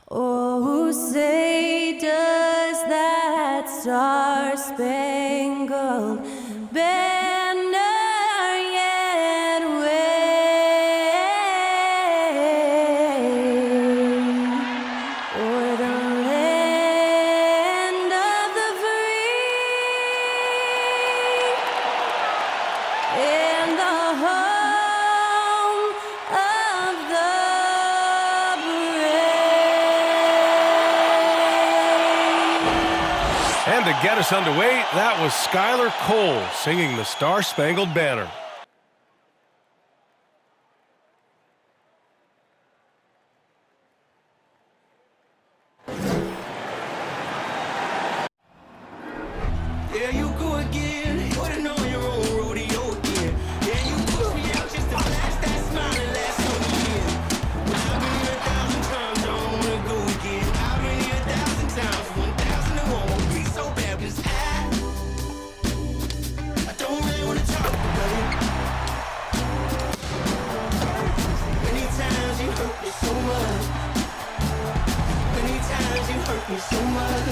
Oh, say does that star-spangled banner yet wave o'er the land of the free and the home of the And to get us underway, that was Skylar Cole singing the Star-Spangled Banner. Yeah, you go again, putting on your own rodeo again. Yeah, you push me out just to flash that smile and last on the year. But I've been here 1,000 times, I don't wanna go again. I've been here 1,000 times, 1,000 and won't be so bad, 'cause I don't really wanna talk about it. Many times you hurt me so much. Many times you hurt me so much.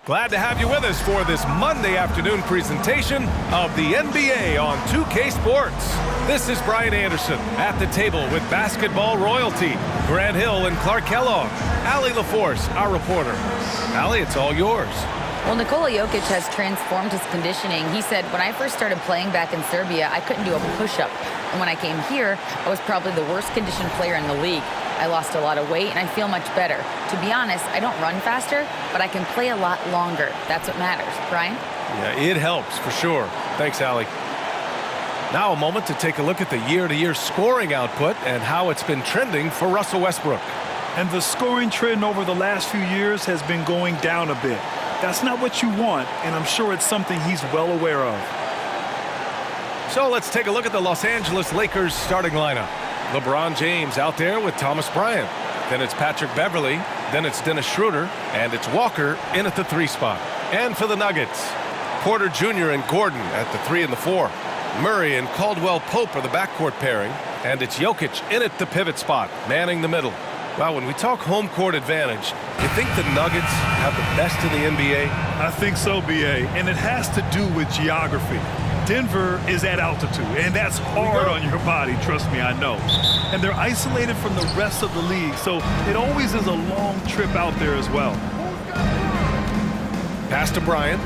Glad to have you with us for this Monday afternoon presentation of the NBA on 2K Sports. This is Brian Anderson at the table with basketball royalty, Grant Hill and Clark Kellogg. Allie LaForce, our reporter. Allie, it's all yours. Well, Nikola Jokic has transformed his conditioning. He said, when I first started playing back in Serbia, I couldn't do a push-up. And when I came here, I was probably the worst conditioned player in the league. I lost a lot of weight, and I feel much better. To be honest, I don't run faster, but I can play a lot longer. That's what matters. Brian? Yeah, it helps for sure. Thanks, Allie. Now a moment to take a look at the year-to-year scoring output and how it's been trending for Russell Westbrook. And the scoring trend over the last few years has been going down a bit. That's not what you want, and I'm sure it's something he's well aware of. So let's take a look at the Los Angeles Lakers starting lineup. LeBron James out there with Thomas Bryant. Then it's Patrick Beverley. Then it's Dennis Schroeder. And it's Walker in at the 3 spot. And for the Nuggets, Porter Jr. and Gordon at the 3 and the 4. Murray and Caldwell Pope are the backcourt pairing. And it's Jokic in at the pivot spot, manning the middle. Well, when we talk home court advantage, you think the Nuggets have the best in the NBA? I think so, B.A., and it has to do with geography. Denver is at altitude, and that's hard on your body, trust me, I know. And they're isolated from the rest of the league, so it always is a long trip out there as well. Pass to Bryant.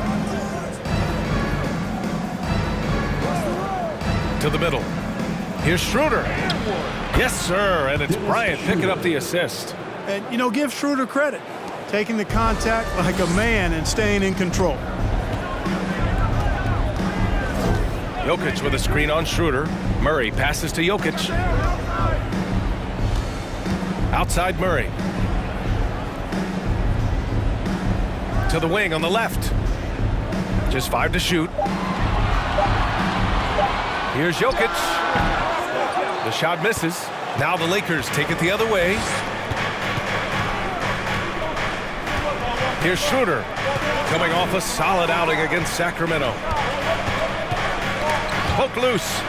To the middle. Here's Schroeder. Yes, sir, and it's Bryant picking up the assist. And, you know, give Schroeder credit. Taking the contact like a man and staying in control. Jokic with a screen on Schroeder. Murray passes to Jokic. Outside Murray. To the wing on the left. Just 5 to shoot. Here's Jokic. The shot misses. Now the Lakers take it the other way. Here's Schroeder, coming off a solid outing against Sacramento. Poke loose.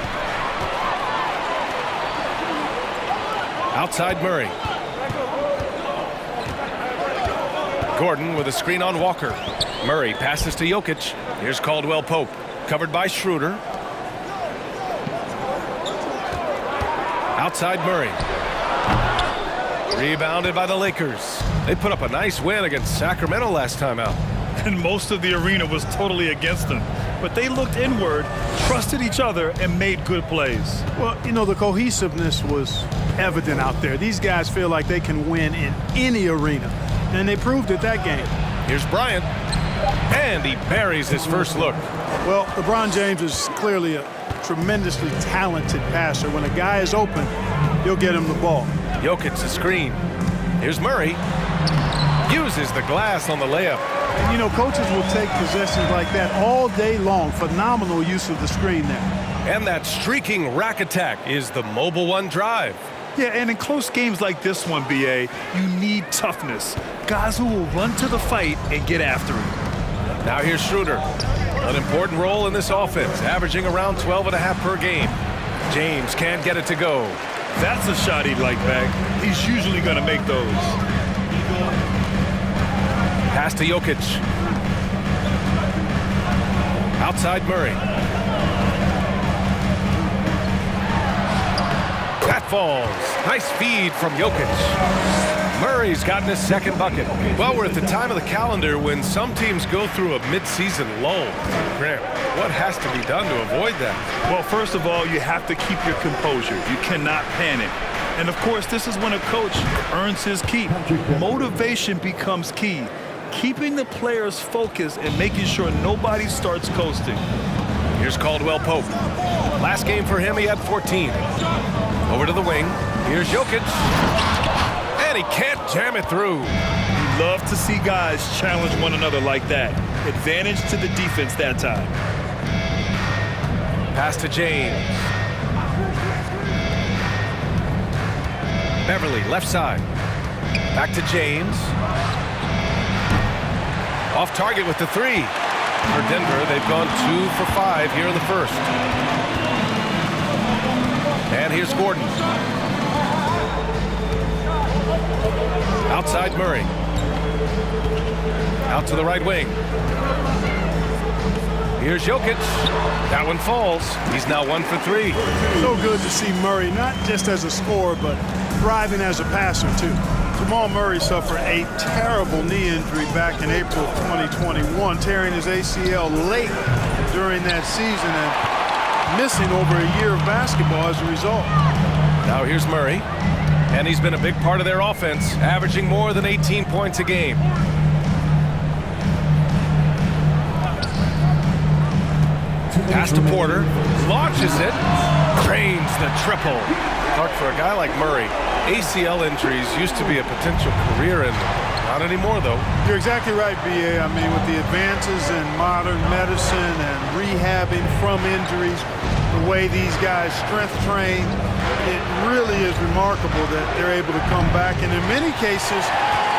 Outside Murray. Gordon with a screen on Walker. Murray passes to Jokic. Here's Caldwell Pope, covered by Schroeder. Outside Murray. Rebounded by the Lakers. They put up a nice win against Sacramento last time out. And most of the arena was totally against them. But they looked inward, trusted each other, and made good plays. Well, you know, the cohesiveness was evident out there. These guys feel like they can win in any arena. And they proved it that game. Here's Bryant. And he buries his first look. Well, LeBron James is clearly a tremendously talented passer. When a guy is open, he'll get him the ball. Jokic the screen. Here's Murray. Uses the glass on the layup. And, you know, coaches will take possessions like that all day long. Phenomenal use of the screen there. And that streaking rack attack is the Mobile One drive. Yeah, and in close games like this one, B.A., you need toughness. Guys who will run to the fight and get after it. Now here's Schroeder. An important role in this offense, averaging around 12.5 per game. James can't get it to go. That's a shot he'd like back. He's usually going to make those. Pass to Jokic. Outside Murray. That falls. Nice feed from Jokic. Murray's gotten his second bucket. Well, we're at the time of the calendar when some teams go through a mid-season lull. Grant, what has to be done to avoid that? Well, first of all, you have to keep your composure. You cannot panic. And, of course, this is when a coach earns his keep. Motivation becomes key. Keeping the players focused and making sure nobody starts coasting. Here's Caldwell Pope. Last game for him, he had 14. Over to the wing. Here's Jokic. And he can't jam it through. You love to see guys challenge one another like that. Advantage to the defense that time. Pass to James. Beverly, left side. Back to James. Off target with the three. For Denver, they've gone 2 for 5 here in the first. And here's Gordon. Outside Murray. Out to the right wing. Here's Jokic. That one falls. He's now 1 for 3. So good to see Murray, not just as a scorer, but thriving as a passer, too. Jamal Murray suffered a terrible knee injury back in April of 2021, tearing his ACL late during that season and missing over a year of basketball as a result. Now here's Murray, and he's been a big part of their offense, averaging more than 18 points a game. Pass to Porter, launches it, drains the triple. Clark, for a guy like Murray, ACL injuries used to be a potential career ender. Not anymore, though. You're exactly right, B.A. I mean, with the advances in modern medicine and rehabbing from injuries, the way these guys strength train, it really is remarkable that they're able to come back and in many cases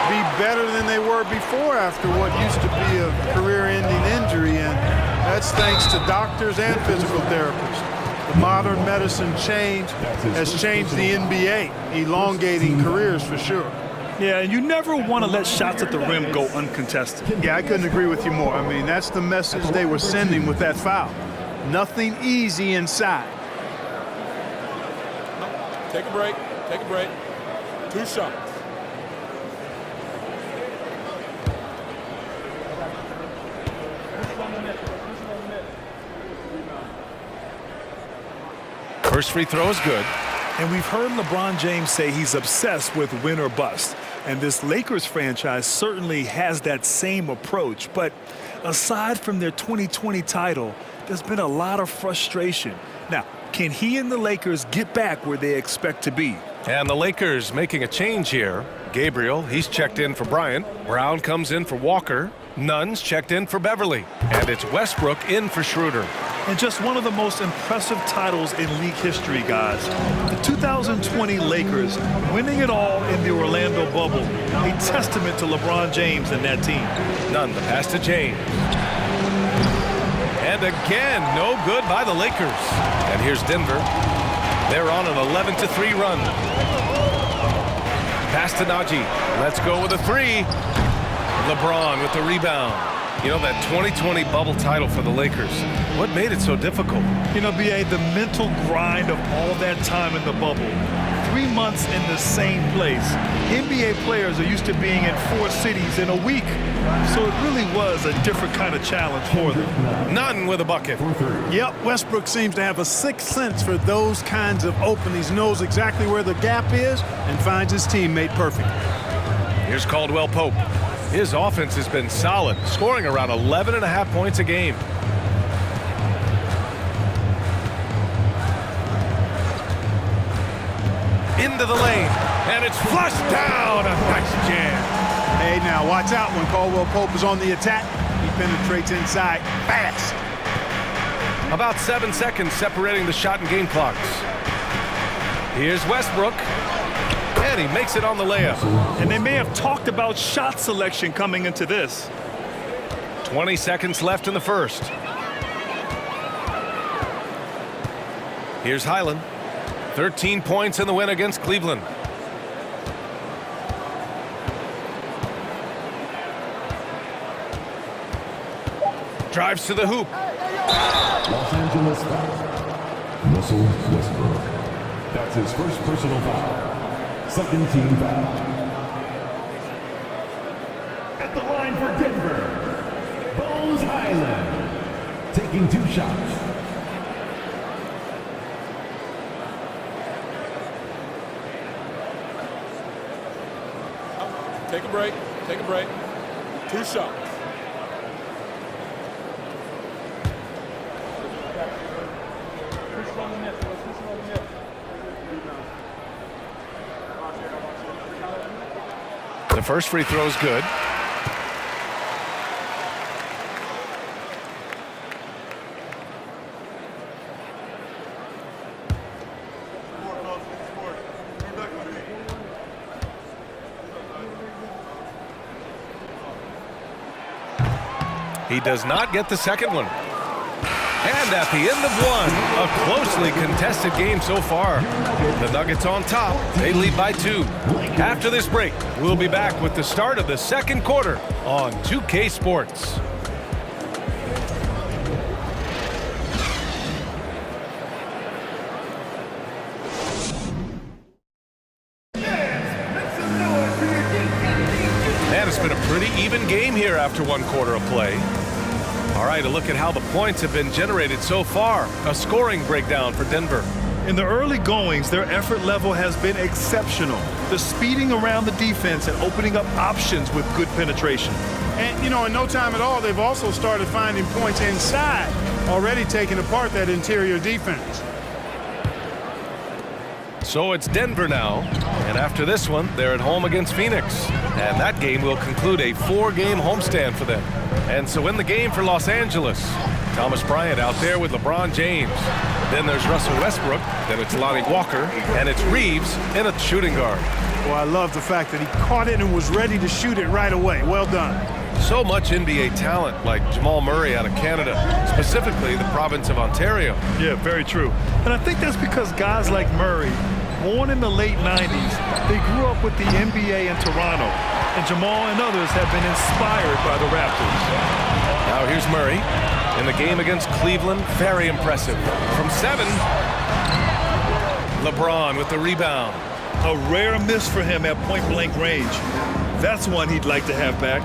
be better than they were before after what used to be a career-ending injury, and that's thanks to doctors and physical therapists. The modern medicine change has changed the NBA, elongating careers for sure. Yeah, and you never want to let shots at the rim go uncontested. Yeah, I couldn't agree with you more. I mean, that's the message they were sending with that foul. Nothing easy inside. Take a break. Take a break. 2 shots. First free throw is good. And we've heard LeBron James say he's obsessed with win or bust. And this Lakers franchise certainly has that same approach. But aside from their 2020 title, there's been a lot of frustration. Now, can he and the Lakers get back where they expect to be? And the Lakers making a change here. Gabriel, he's checked in for Bryant. Brown comes in for Walker. Nunn's checked in for Beverly. And it's Westbrook in for Schroeder. And just one of the most impressive titles in league history, guys. The 2020 Lakers winning it all in the Orlando bubble. A testament to LeBron James and that team. Nunn, the pass to James. And again, no good by the Lakers. And here's Denver. They're on an 11-3 run. Pass to Najee. Let's go with a 3. LeBron with the rebound. You know, that 2020 bubble title for the Lakers, what made it so difficult? You know, B.A., the mental grind of all that time in the bubble. 3 months in the same place. NBA players are used to being in 4 cities in a week. So it really was a different kind of challenge for them. Nunn with a bucket. Yep, Westbrook seems to have a sixth sense for those kinds of openings, knows exactly where the gap is, and finds his teammate perfect. Here's Caldwell Pope. His offense has been solid, scoring around 11.5 points a game. Into the lane, and it's flushed down. A nice jam. Hey, now watch out when Caldwell Pope is on the attack. He penetrates inside fast. About 7 seconds separating the shot and game clocks. Here's Westbrook. And he makes it on the layup. And they may have talked about shot selection coming into this. 20 seconds left in the first. Here's Highland. 13 points in the win against Cleveland. Drives to the hoop. Los Angeles foul. Russell Westbrook. That's his first personal foul. Second team foul. At the line for Denver, Bones Highland. Taking 2 shots. Take a break. Take a break. 2 shots. The first free throw is good. He does not get the second one. And at the end of one, a closely contested game so far. The Nuggets on top. They lead by 2. After this break, we'll be back with the start of the second quarter on 2K Sports. Man, it's been a pretty even game here after 1 quarter of play. All right, a look at how the points have been generated so far. A scoring breakdown for Denver. In the early goings, their effort level has been exceptional. The speeding around the defense and opening up options with good penetration. And, you know, in no time at all, they've also started finding points inside, already taking apart that interior defense. So it's Denver now, and after this one, they're at home against Phoenix. And that game will conclude a 4-game homestand for them. And so in the game for Los Angeles, Thomas Bryant out there with LeBron James. Then there's Russell Westbrook, then it's Lonnie Walker, and it's Reeves in a shooting guard. Well, I love the fact that he caught it and was ready to shoot it right away. Well done. So much NBA talent like Jamal Murray out of Canada, specifically the province of Ontario. Yeah, very true. And I think that's because guys like Murray, born in the late 90s, they grew up with the NBA in Toronto. And Jamal and others have been inspired by the Raptors. Now here's Murray in the game against Cleveland. Very impressive. From 7, LeBron with the rebound. A rare miss for him at point-blank range. That's one he'd like to have back.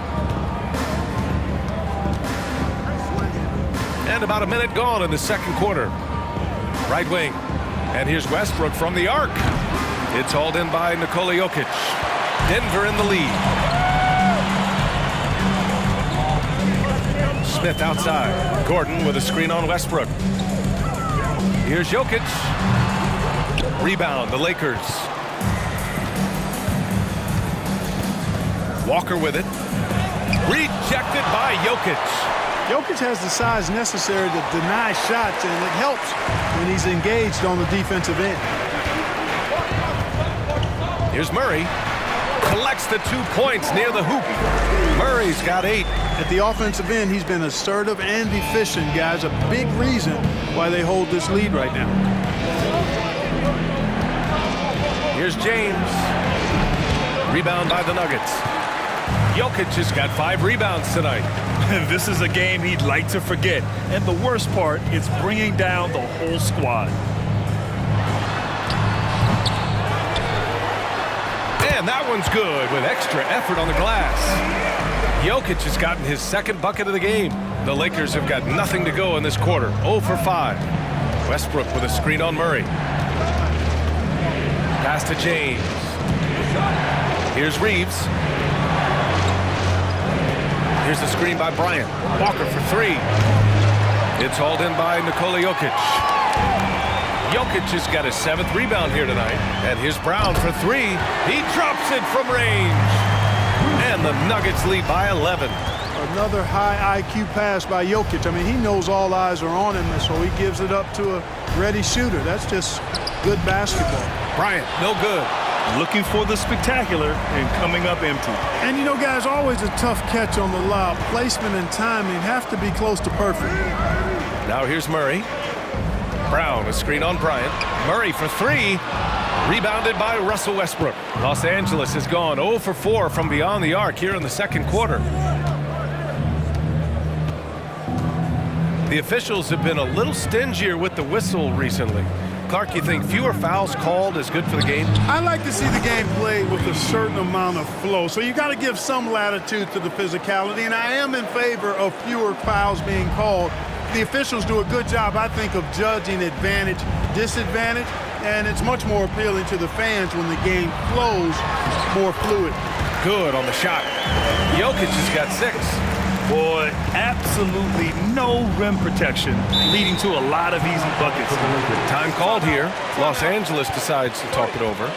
And about a minute gone in the second quarter. Right wing. And here's Westbrook from the arc. It's hauled in by Nikola Jokic. Denver in the lead. Smith outside. Gordon with a screen on Westbrook. Here's Jokic. Rebound, the Lakers. Walker with it. Rejected by Jokic. Jokic has the size necessary to deny shots, and it helps when he's engaged on the defensive end. Here's Murray. Collects the 2 points near the hoop. Murray's got 8. At the offensive end, he's been assertive and efficient, guys. A big reason why they hold this lead right now. Here's James. Rebound by the Nuggets. Jokic has got 5 rebounds tonight. This is a game he'd like to forget. And the worst part is bringing down the whole squad. And that one's good with extra effort on the glass. Jokic has gotten his 2nd bucket of the game. The Lakers have got nothing to go in this quarter. 0 for 5. Westbrook with a screen on Murray. Pass to James. Here's Reeves. Here's the screen by Bryant. Walker for 3. It's hauled in by Nikola Jokic. Jokic has got his 7th rebound here tonight. And here's Brown for 3. He drops it from range. And the Nuggets lead by 11. Another high IQ pass by Jokic. I mean, he knows all eyes are on him, so he gives it up to a ready shooter. That's just good basketball. Bryant, no good. Looking for the spectacular and coming up empty. And, you know, guys, always a tough catch on the lob. Placement and timing have to be close to perfect. Now here's Murray. Brown, a screen on Bryant. Murray for three. Rebounded by Russell Westbrook. Los Angeles has gone 0 for 4 from beyond the arc here in the second quarter. The officials have been a little stingier with the whistle recently. Clark, you think fewer fouls called is good for the game? I like to see the game played with a certain amount of flow. So you got to give some latitude to the physicality, and I am in favor of fewer fouls being called. The officials do a good job, I think, of judging advantage, disadvantage, and it's much more appealing to the fans when the game flows more fluid. Good on the shot. Jokic has got 6. Boy, absolutely no rim protection, leading to a lot of easy buckets. Time called here. Los Angeles decides to talk it over.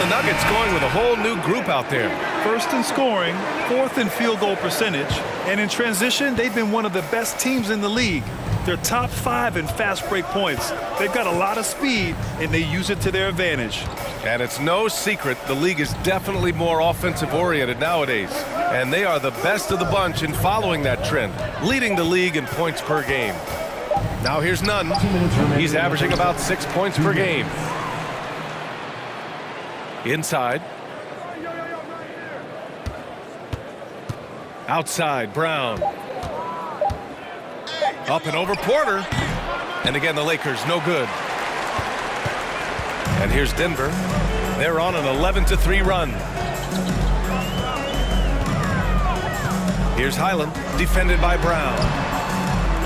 Nuggets going with a whole new group out there. First in scoring, fourth in field goal percentage, and in transition, they've been one of the best teams in the league. They're top 5 in fast break points. They've got a lot of speed, and they use it to their advantage. And it's no secret the league is definitely more offensive oriented nowadays. And they are the best of the bunch in following that trend, leading the league in points per game. Now here's Nunn. He's averaging about 6 points per game. Inside. Outside, Brown. Up and over Porter. And again, the Lakers, no good. And here's Denver. They're on an 11-3 run. Here's Highland, defended by Brown.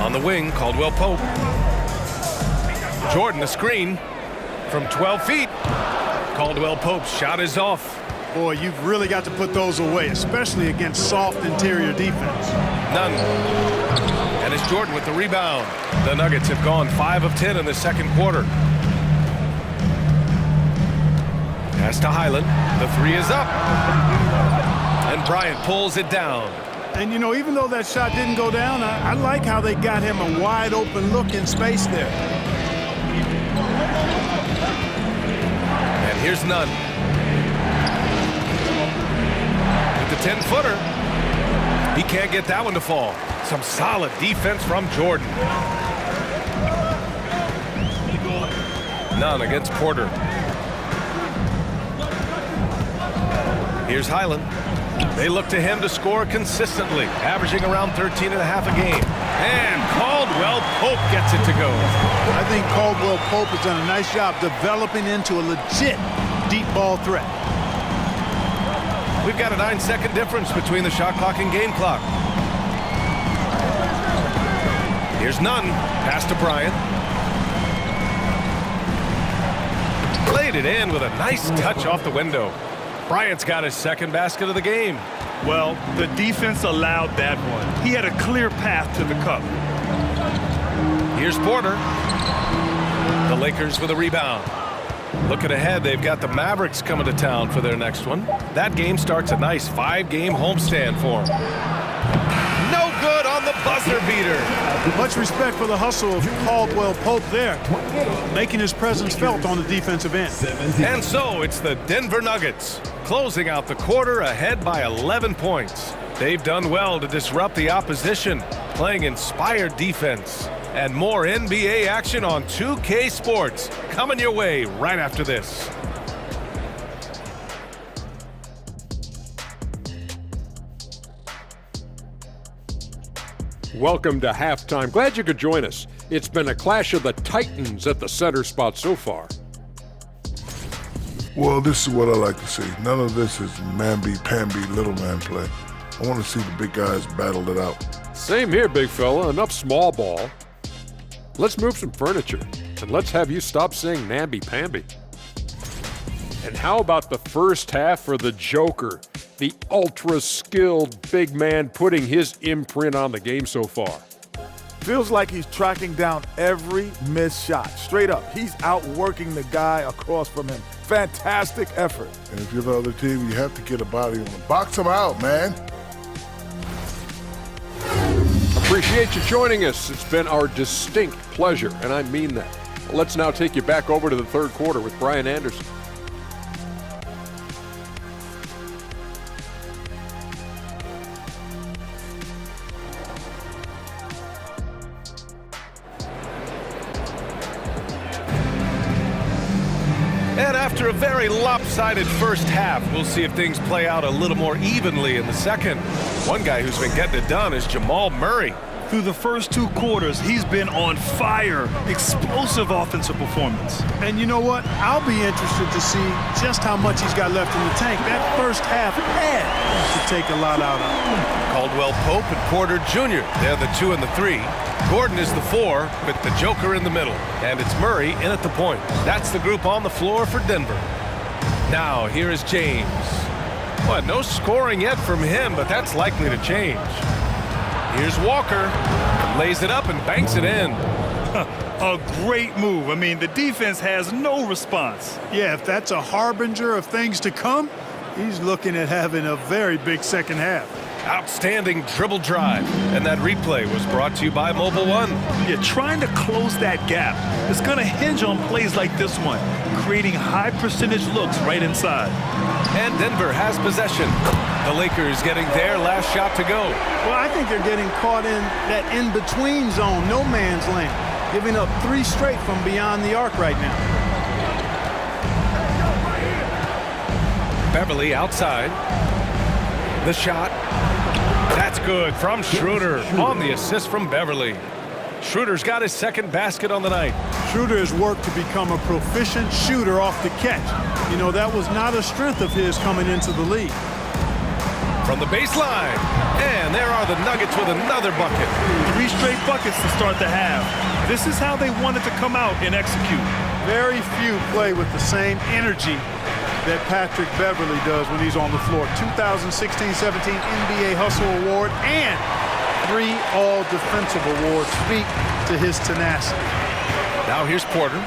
On the wing, Caldwell Pope. Jordan, a screen from 12 feet. Caldwell Pope's shot is off. Boy, you've really got to put those away, especially against soft interior defense. None. And it's Jordan with the rebound. The Nuggets have gone 5 of 10 in the second quarter. Pass to Highland. The 3 is up. And Bryant pulls it down. And, you know, even though that shot didn't go down, I like how they got him a wide open look in space there. And here's Nunn. With the 10-footer. He can't get that one to fall. Some solid defense from Jordan. Nunn against Porter. Here's Highland. They look to him to score consistently, averaging around 13.5 a game. And Caldwell Pope gets it to go. I think Caldwell Pope has done a nice job developing into a legit deep ball threat. We've got a 9-second difference between the shot clock and game clock. Here's Nunn. Pass to Bryant. Played it in with a nice touch off the window. Bryant's got his second basket of the game. Well, the defense allowed that one. He had a clear path to the cup. Here's Porter. The Lakers with a rebound. Looking ahead, they've got the Mavericks coming to town for their next one. That game starts a nice 5-game homestand for them. No good on the buzzer beater. Much respect for the hustle of Caldwell Pope there, making his presence felt on the defensive end. And so it's the Denver Nuggets closing out the quarter ahead by 11 points. They've done well to disrupt the opposition, playing inspired defense. And more NBA action on 2K Sports coming your way right after this. Welcome to halftime. Glad you could join us. It's been a clash of the Titans at the center spot so far. Well, this is what I like to see. None of this is man beat, pan beat, little man play. I want to see the big guys battle it out. Same here, big fella. Enough small ball. Let's move some furniture, and let's have you stop saying namby-pamby. And how about the first half for the Joker, the ultra-skilled big man putting his imprint on the game so far? Feels like he's tracking down every missed shot. Straight up, he's outworking the guy across from him. Fantastic effort. And if you're the other team, you have to get a body on him. Box him out, man. Appreciate you joining us. It's been our distinct pleasure, and I mean that. Let's now take you back over to the third quarter with Brian Anderson. And after a very lopsided first half, we'll see if things play out a little more evenly in the second. One guy who's been getting it done is Jamal Murray. Through the first 2 quarters, he's been on fire. Explosive offensive performance. And you know what? I'll be interested to see just how much he's got left in the tank. That first half had to take a lot out of him. Caldwell Pope and Porter Jr. They're the 2 and the 3. Gordon is the 4 with the Joker in the middle. And it's Murray in at the point. That's the group on the floor for Denver. Now, here is James. Well, no scoring yet from him, but that's likely to change. Here's Walker. Lays it up and banks it in. A great move. I mean, the defense has no response. Yeah, if that's a harbinger of things to come, he's looking at having a very big second half. Outstanding dribble drive. And that replay was brought to you by Mobile One. Yeah, trying to close that gap. It's going to hinge on plays like this one, creating high percentage looks right inside. And Denver has possession. The Lakers getting their last shot to go. Well, I think they're getting caught in that in-between zone, no man's land, giving up 3 straight from beyond the arc right now. Beverly outside. The shot. That's good from Schroeder on the assist from Beverly. Schroeder's got his second basket on the night. Schroeder has worked to become a proficient shooter off the catch. You know, that was not a strength of his coming into the league. From the baseline. And there are the Nuggets with another bucket. 3 straight buckets to start the half. This is how they wanted to come out and execute. Very few play with the same energy that Patrick Beverly does when he's on the floor. 2016-17 NBA Hustle Award and 3 All-Defensive Awards speak to his tenacity. Now here's Porter.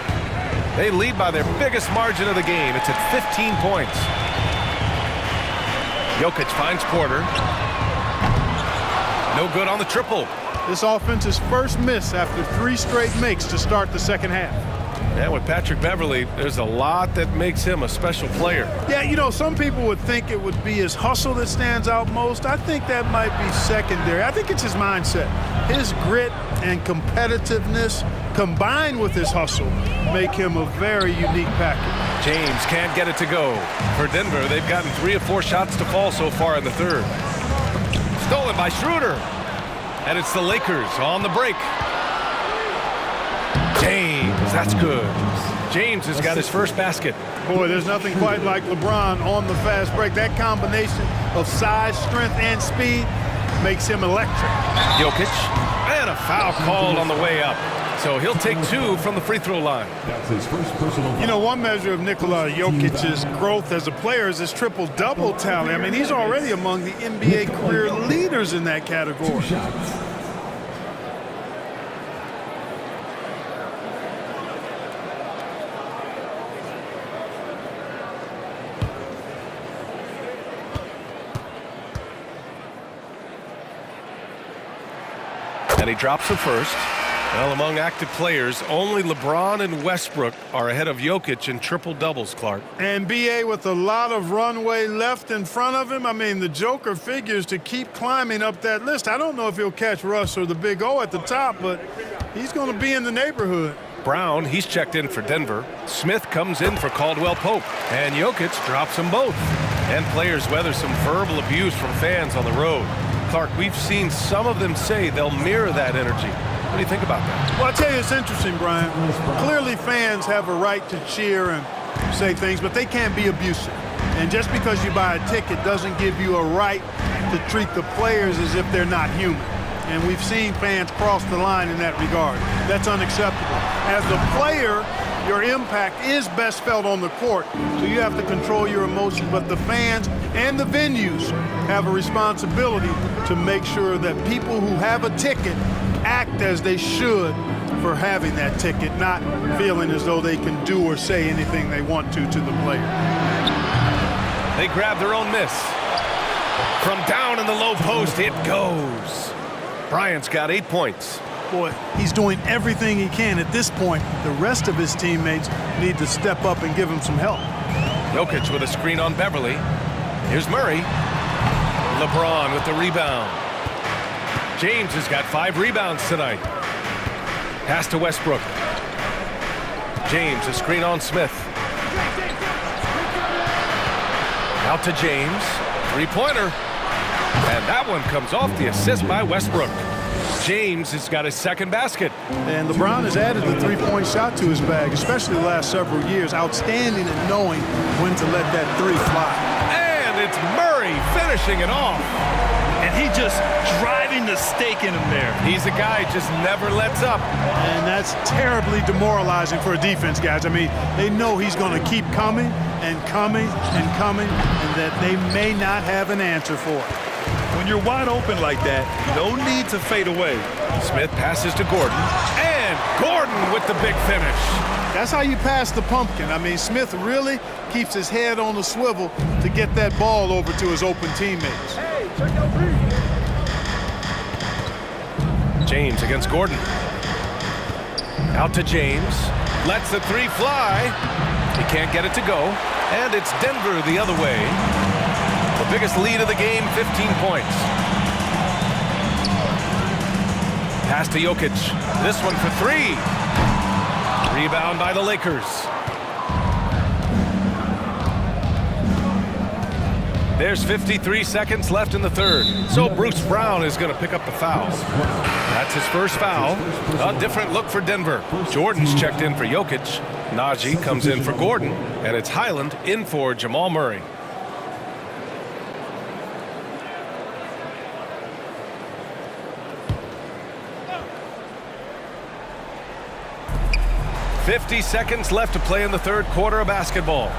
They lead by their biggest margin of the game. It's at 15 points. Jokic finds Porter. No good on the triple. This offense's first miss after 3 straight makes to start the second half. And with Patrick Beverly, there's a lot that makes him a special player. Yeah, you know, some people would think it would be his hustle that stands out most. I think that might be secondary. I think it's his mindset. His grit and competitiveness combined with his hustle make him a very unique package. James can't get it to go. For Denver, they've gotten 3 or 4 shots to fall so far in the third. Stolen by Schroeder. And it's the Lakers on the break. James, that's good. James has got his first basket. Boy, there's nothing quite like LeBron on the fast break. That combination of size, strength, and speed makes him electric. Jokic, and a foul called on the way up. So he'll take 2 from the free throw line. That's his first personal foul. You know, one measure of Nikola Jokic's growth as a player is his triple-double tally. I mean, he's already among the NBA career leaders in that category. 2 shots. And he drops the first. Well, among active players, only LeBron and Westbrook are ahead of Jokic in triple-doubles, Clark. And B.A. with a lot of runway left in front of him. I mean, the Joker figures to keep climbing up that list. I don't know if he'll catch Russ or the Big O at the top, but he's going to be in the neighborhood. Brown, he's checked in for Denver. Smith comes in for Caldwell Pope. And Jokic drops them both. And players weather some verbal abuse from fans on the road. Clark, we've seen some of them say they'll mirror that energy. What do you think about that? Well, I'll tell you, it's interesting, Brian. Clearly fans have a right to cheer and say things, but they can't be abusive. And just because you buy a ticket doesn't give you a right to treat the players as if they're not human. And we've seen fans cross the line in that regard. That's unacceptable. As a player, your impact is best felt on the court, so you have to control your emotions. But the fans and the venues have a responsibility to make sure that people who have a ticket act as they should for having that ticket, not feeling as though they can do or say anything they want to the player. They grab their own miss. From down in the low post, it goes. Bryant's got 8 points. Boy, he's doing everything he can at this point. The rest of his teammates need to step up and give him some help. Jokic with a screen on Beverly. Here's Murray. LeBron with the rebound. James has got 5 rebounds tonight. Pass to Westbrook. James, a screen on Smith. Out to James. Three-pointer. And that one comes off the assist by Westbrook. James has got his second basket. And LeBron has added the three-point shot to his bag, especially the last several years. Outstanding at knowing when to let that three fly. And it's Murray finishing it off. And he just driving the stake in him there. He's a guy just never lets up. And that's terribly demoralizing for a defense, guys. I mean, they know he's going to keep coming and coming and coming, and that they may not have an answer for it. When you're wide open like that, no need to fade away. Smith passes to Gordon. And Gordon with the big finish. That's how you pass the pumpkin. I mean, Smith really keeps his head on the swivel to get that ball over to his open teammates. James against Gordon. Out to James. Lets the three fly. He can't get it to go. And it's Denver the other way. The biggest lead of the game, 15 points. Pass to Jokic. This one for 3. Rebound by the Lakers. There's 53 seconds left in the third. So Bruce Brown is going to pick up the foul. That's his first foul. A different look for Denver. Jordan's checked in for Jokic. Najee comes in for Gordon. And it's Highland in for Jamal Murray. "50 seconds left to play in the third quarter of basketball.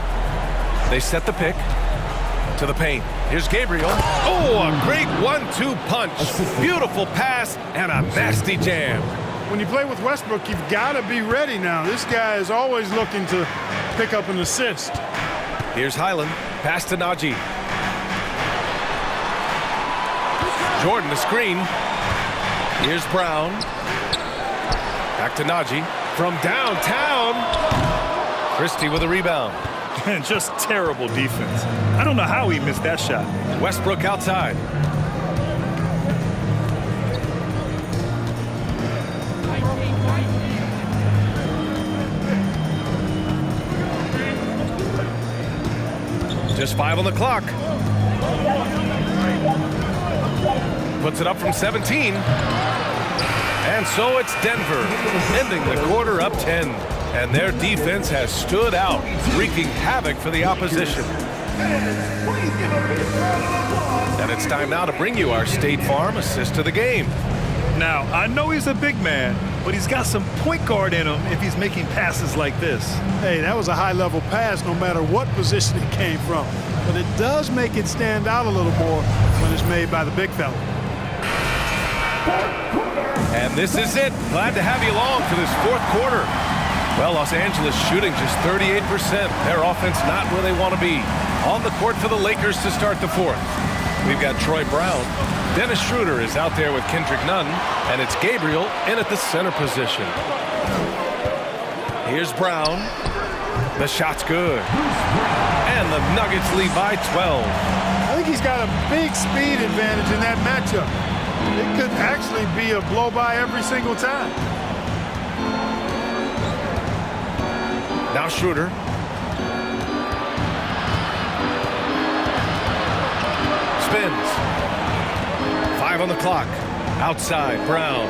They set the pick to the paint. Here's Gabriel. Oh, a great 1-2 punch. Beautiful pass and a nasty jam. When you play with Westbrook, you've got to be ready now. This guy is always looking to pick up an assist. Here's Highland. Pass to Najee. Jordan, the screen. Here's Brown. Back to Najee. From downtown. Christie with a rebound. And just terrible defense. I don't know how he missed that shot. Westbrook outside. Just 5 on the clock. Puts it up from 17. And so it's Denver, ending the quarter up 10. And their defense has stood out, wreaking havoc for the opposition. And it's time now to bring you our State Farm assist of the game. Now, I know he's a big man, but he's got some point guard in him if he's making passes like this. Hey, that was a high-level pass no matter what position it came from. But it does make it stand out a little more when it's made by the big fella. And this is it. Glad to have you along for this fourth quarter. Well, Los Angeles shooting just 38%. Their offense not where they want to be. On the court for the Lakers to start the fourth. We've got Troy Brown. Dennis Schroeder is out there with Kendrick Nunn. And it's Gabriel in at the center position. Here's Brown. The shot's good. And the Nuggets lead by 12. I think he's got a big speed advantage in that matchup. It could actually be a blow-by every single time. Now Schroeder. Spins. 5 on the clock. Outside, Brown.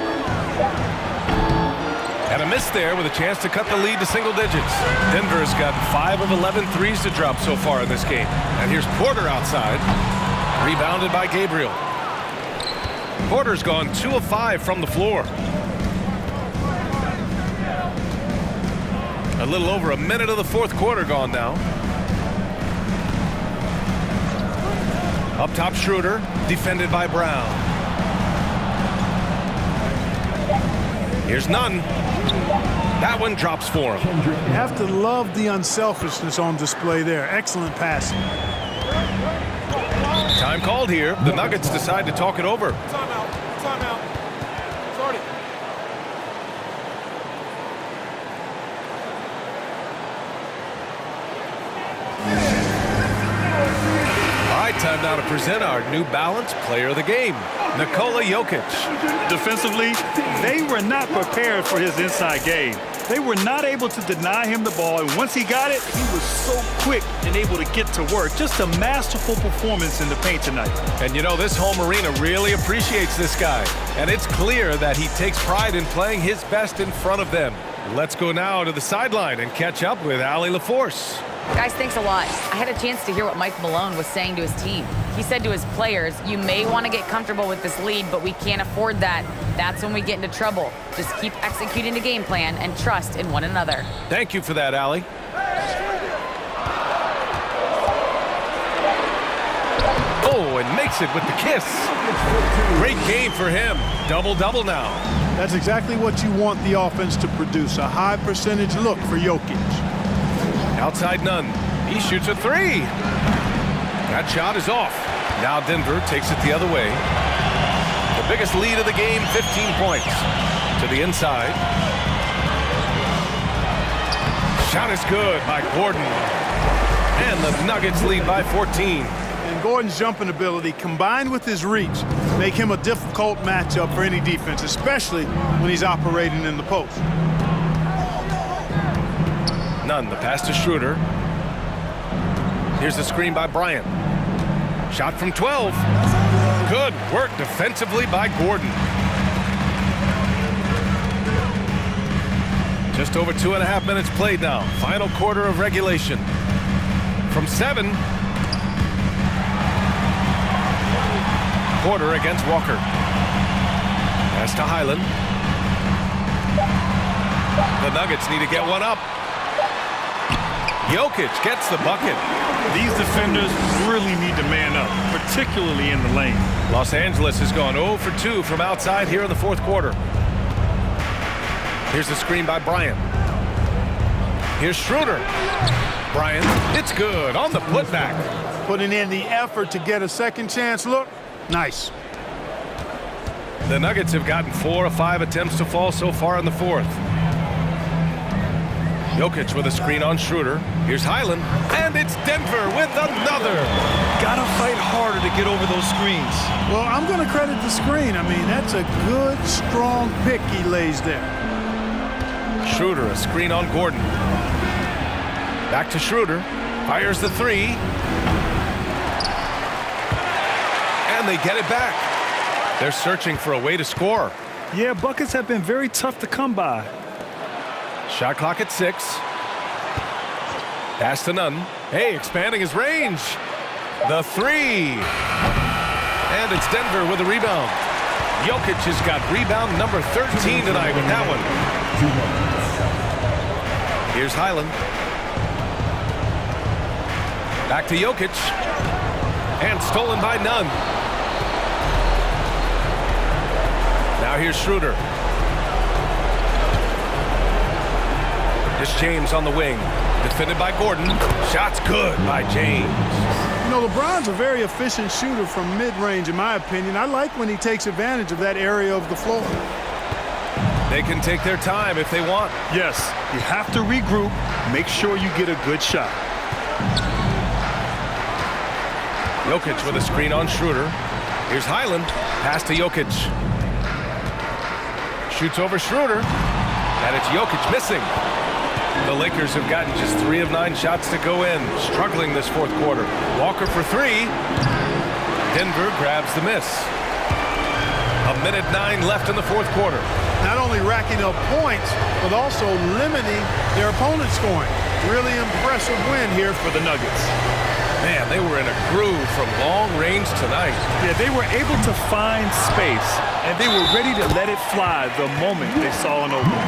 And a miss there with a chance to cut the lead to single digits. Denver's got 5 of 11 threes to drop so far in this game. And here's Porter outside. Rebounded by Gabriel. Porter's gone 2 of 5 from the floor. A little over a minute of the fourth quarter gone now. Up top, Schroeder, defended by Brown. Here's Nunn. That one drops for him. You have to love the unselfishness on display there. Excellent passing. Time called here. The Nuggets decide to talk it over. Timeout. Timeout. Start it. All right, time now to present our New Balance Player of the Game, Nikola Jokic. Defensively, they were not prepared for his inside game. They were not able to deny him the ball, and once he got it, he was so quick and able to get to work. Just a masterful performance in the paint tonight. And you know, this home arena really appreciates this guy. And it's clear that he takes pride in playing his best in front of them. Let's go now to the sideline and catch up with Allie LaForce. Guys, thanks a lot. I had a chance to hear what Mike Malone was saying to his team. He said to his players, you may want to get comfortable with this lead, but we can't afford that. That's when we get into trouble. Just keep executing the game plan and trust in one another. Thank you for that, Allie. Oh, and makes it with the kiss. Great game for him. Double-double now. That's exactly what you want the offense to produce, a high percentage look for Jokic. Outside Nunn. He shoots a three. That shot is off. Now Denver takes it the other way. The biggest lead of the game, 15 points. To the inside. Shot is good by Gordon. And the Nuggets lead by 14. And Gordon's jumping ability, combined with his reach, make him a difficult matchup for any defense, especially when he's operating in the post. Nunn, the pass to Schroeder. Here's the screen by Bryant. Shot from 12. Good work defensively by Gordon. Just over 2.5 minutes played now. Final quarter of regulation. From 7. Porter against Walker. Pass to Highland. The Nuggets need to get one up. Jokic gets the bucket. These defenders really need to man up, particularly in the lane. Los Angeles has gone 0 for 2 from outside here in the fourth quarter. Here's the screen by Bryant. Here's Schroeder. Bryant, it's good on the putback. Putting in the effort to get a second chance look. Nice. The Nuggets have gotten 4 of 5 attempts to fall so far in the fourth. Jokic with a screen on Schroeder. Here's Highland, and it's Denver with another. Gotta fight harder to get over those screens. Well, I'm going to credit the screen. I mean, that's a good, strong pick he lays there. Schroeder, a screen on Gordon. Back to Schroeder. Fires the three. And they get it back. They're searching for a way to score. Yeah, buckets have been very tough to come by. Shot clock at 6. Pass to Nunn. Hey, expanding his range. The three. And it's Denver with a rebound. Jokic has got rebound number 13 tonight with that one. Here's Highland. Back to Jokic. And stolen by Nunn. Now here's Schroeder. It's James on the wing. Defended by Gordon. Shot's good by James. You know, LeBron's a very efficient shooter from mid-range, in my opinion. I like when he takes advantage of that area of the floor. They can take their time if they want. Yes, you have to regroup. Make sure you get a good shot. Jokic with a screen on Schroeder. Here's Highland. Pass to Jokic. Shoots over Schroeder. And it's Jokic missing. The Lakers have gotten just 3 of 9 shots to go in, struggling this fourth quarter. Walker for 3. Denver grabs the miss. 1:09 left in the fourth quarter. Not only racking up points, but also limiting their opponent's scoring. Really impressive win here for the Nuggets. Man, they were in a groove from long range tonight. Yeah, they were able to find space, and they were ready to let it fly the moment they saw an opening.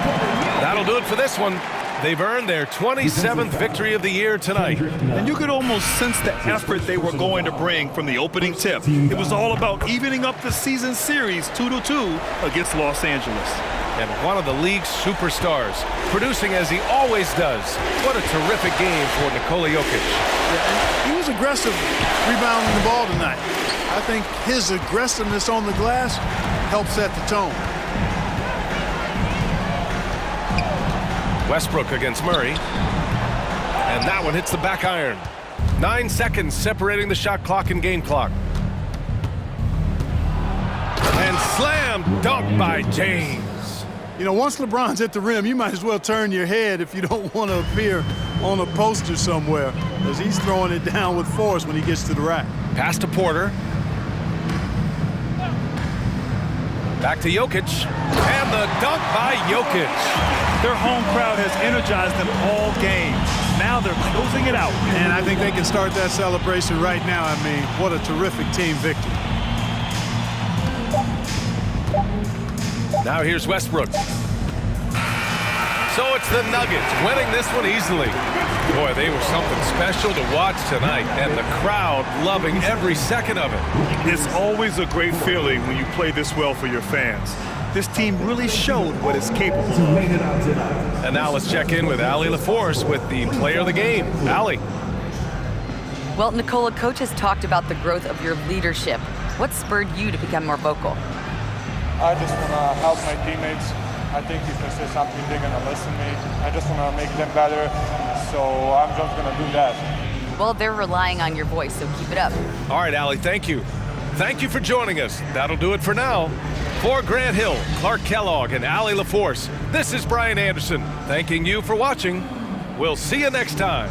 That'll do it for this one. They've earned their 27th victory of the year tonight. And you could almost sense the effort they were going to bring from the opening tip. It was all about evening up the season series 2-2 against Los Angeles. And one of the league's superstars, producing as he always does. What a terrific game for Nikola Jokic. Yeah, he was aggressive rebounding the ball tonight. I think his aggressiveness on the glass helped set the tone. Westbrook against Murray. And that one hits the back iron. 9 seconds separating the shot clock and game clock. And slam dunk by James. You know, once LeBron's at the rim, you might as well turn your head if you don't want to appear on a poster somewhere, because he's throwing it down with force when he gets to the rack. Pass to Porter. Back to Jokic. And the dunk by Jokic. Their home crowd has energized them all game. Now they're closing it out. And I think they can start that celebration right now. I mean, what a terrific team victory. Now here's Westbrook. So it's the Nuggets winning this one easily. Boy, they were something special to watch tonight, and the crowd loving every second of it. It's always a great feeling when you play this well for your fans. This team really showed what it's capable of. And now let's check in with Allie LaForce with the player of the game. Allie. Well, Nikola, coach has talked about the growth of your leadership. What spurred you to become more vocal? I just want to help my teammates. I think if I say something, they're going to listen to me. I just want to make them better, so I'm just going to do that. Well, they're relying on your voice, so keep it up. All right, Allie, thank you. Thank you for joining us. That'll do it for now. For Grant Hill, Clark Kellogg, and Allie LaForce, this is Brian Anderson, thanking you for watching. We'll see you next time.